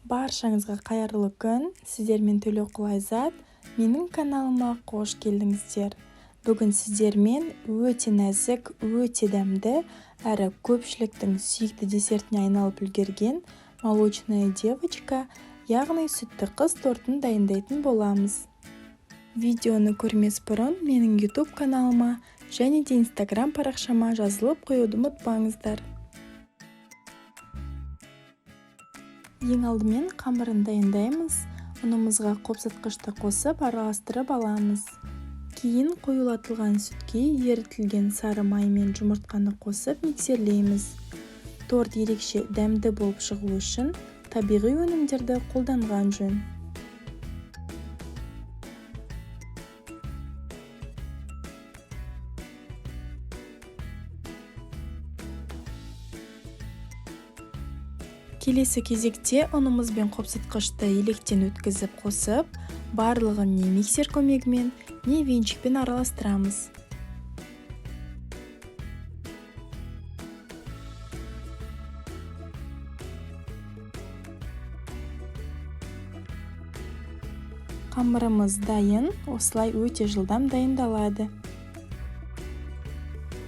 Баршаңызға қайырлы күн, сіздермен Төлеуқұл Айзат, менің каналыма қош келдіңіздер. Бүгін сіздермен өте нәзік, өте дәмді, әрі көпшіліктің сүйікті десертіне айналып үлгерген молочная девочка, яғни сүтті қыз тортын дайындайтын боламыз. Видеоны көрмес бұрын менің YouTube каналыма және де Instagram парақшама жазылып қоюды ұмытпаңыздар. Ең алдымен қамырын дайындаймыз. Ұнымызға қопсытқышты қосып араластырып аламыз. Кейін қоюлатылған сүтке ерітілген сары май мен жұмыртқаны қосып миксерлейміз. Торт ерекше дәмді болып шығу үшін табиғи өнімдерді қолданған жөн. Келесі кезекте ұнымыз бен қопсытқышты електен өткізіп қосып, барлығын не миксер көмегімен, не венчикпен араластырамыз. Қамырымыз дайын, осылай өте жылдам дайындалады.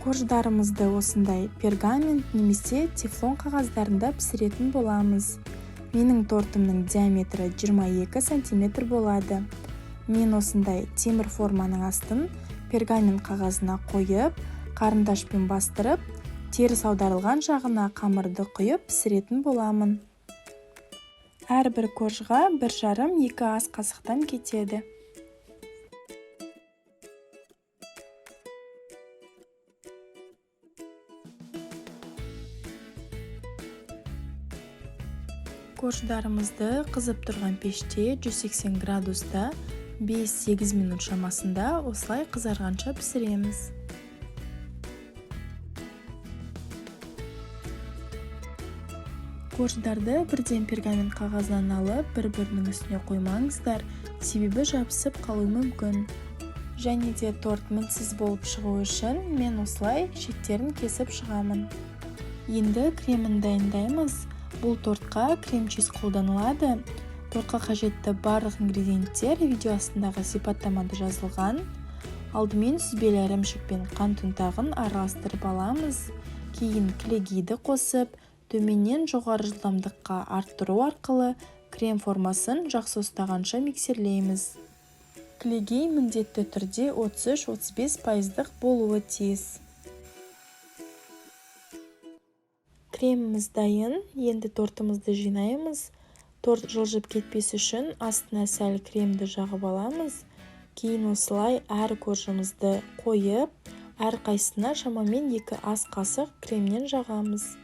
Корждарымызды осындай пергамент немесе тефлон қағаздарында пісіретін боламыз. Менің тортымның диаметрі 22 см болады. Мен осындай темір форманың астын пергамент қағазына қойып, қарындашпен бастырып, теріс аударылған жағына қамырды құйып пісіретін боламын. Әрбір коржға 1,5-2 ас қасықтан кетеді. Корждарымызды қызып тұрған пеште 180 градуста 5-8 минут шамасында осылай қызарғанша пісіреміз. Корждарды бірден пергамент қағаздан алып, бір-бірінің үстіне қоймаңыздар, себебі жабысып қалуы мүмкін. Және де торт мінсіз болып шығу үшін мен осылай шеттерін кесіп шығамын. Енді кремін дайындаймыз. Бұл тортқа крем-чиз қолданылады. Тортқа қажетті барлық ингредиенттер видео астындағы сипаттамада жазылған. Алдымен сүзбелі ірімшік пен қант ұнтағын араластырып аламыз. Кейін клегейді қосып, төменнен жоғары жылдамдыққа арттыру арқылы крем формасын жақсы ұстағанша миксерлейміз. Клегей міндетті түрде 33-35% болуы тиіс. Креміміз дайын, енді тортымызды жинаймыз. Торт жылжып кетпес үшін астына сәл кремді жағып аламыз. Кейін осылай әр коржымызды қойып, әр қайсысына шамамен 2 ас қасық кремнен жағамыз.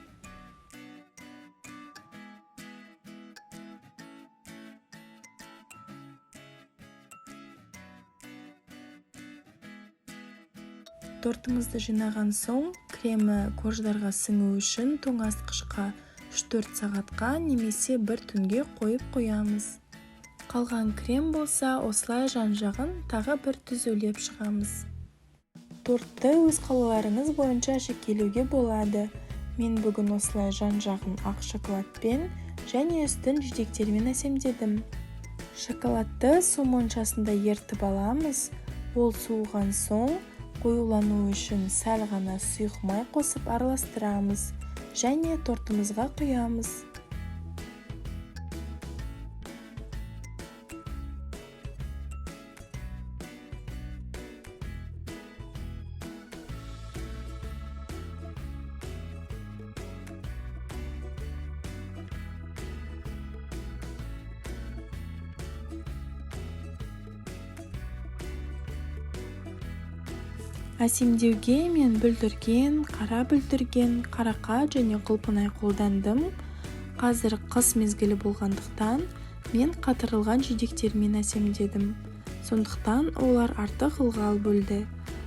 Тортымызды жинаған соң, кремі корждарға сіңу үшін тоңазытқышқа 3-4 сағатқа немесе 1 түнге қойып қоямыз. Қалған крем болса, осылай жан-жағын тағы бір түзулеп шығамыз. Тортты өз қалауларыңыз бойынша әшекейлеуге болады. Мен бүгін осылай жан-жағын ақ шоколадпен және үстін жидектермен әсемдедім. Шоколадты су моншасында ерітіп аламыз. Ол суыған соң, қоюлану үшін сәл ғана сұйық май қосып араластырамыз және тортымызға құямыз. Әсемдеуге мен бүлдірген, қара бүлдірген, қарақат және құлпынай қолдандым. Қазір қыс мезгілі болғандықтан мен қатырылған жидектермен әсемдедім. Сондықтан олар артық ылғал бөлді.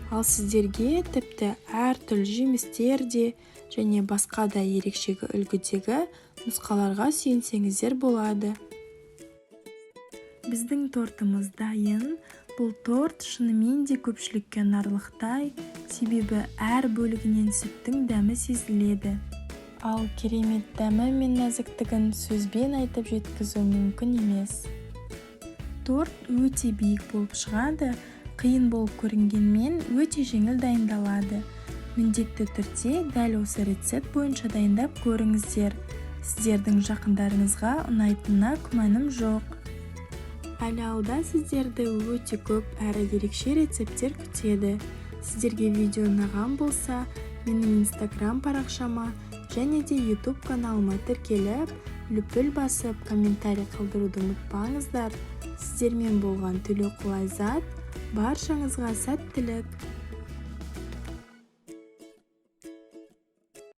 Ал сіздерге тіпті әртүрлі жемістер де және басқа да ерекшегі үлгідегі нұсқаларға сүйенсеңіздер болады. Біздің тортымыз дайын. Бұл торт шынымен де көпшілікке ұнарлықтай, себебі әр бөлігінен сүттің дәмі сезіледі. Ал керемет дәмі мен нәзіктігін сөзбен айтып жеткізу мүмкін емес. Торт өте биік болып шығады, қиын болып көрінгенмен өте жеңіл дайындалады. Міндетті түрде дәл осы рецепт бойынша дайындап көріңіздер. Сіздердің жақындарыңызға ұнайтынына күмәнім жоқ. Әлі алда сіздерді өте көп әрі ерекше рецепттер күтеді. Сіздерге видео ұнаған болса, менің Instagram парақшама және де YouTube каналыма тіркеліп, лүпіл басып, комментарий қалдыруды ұмытпаңыздар. Сіздермен болған Төлеуқұл Айзат, баршаңызға сәттілік.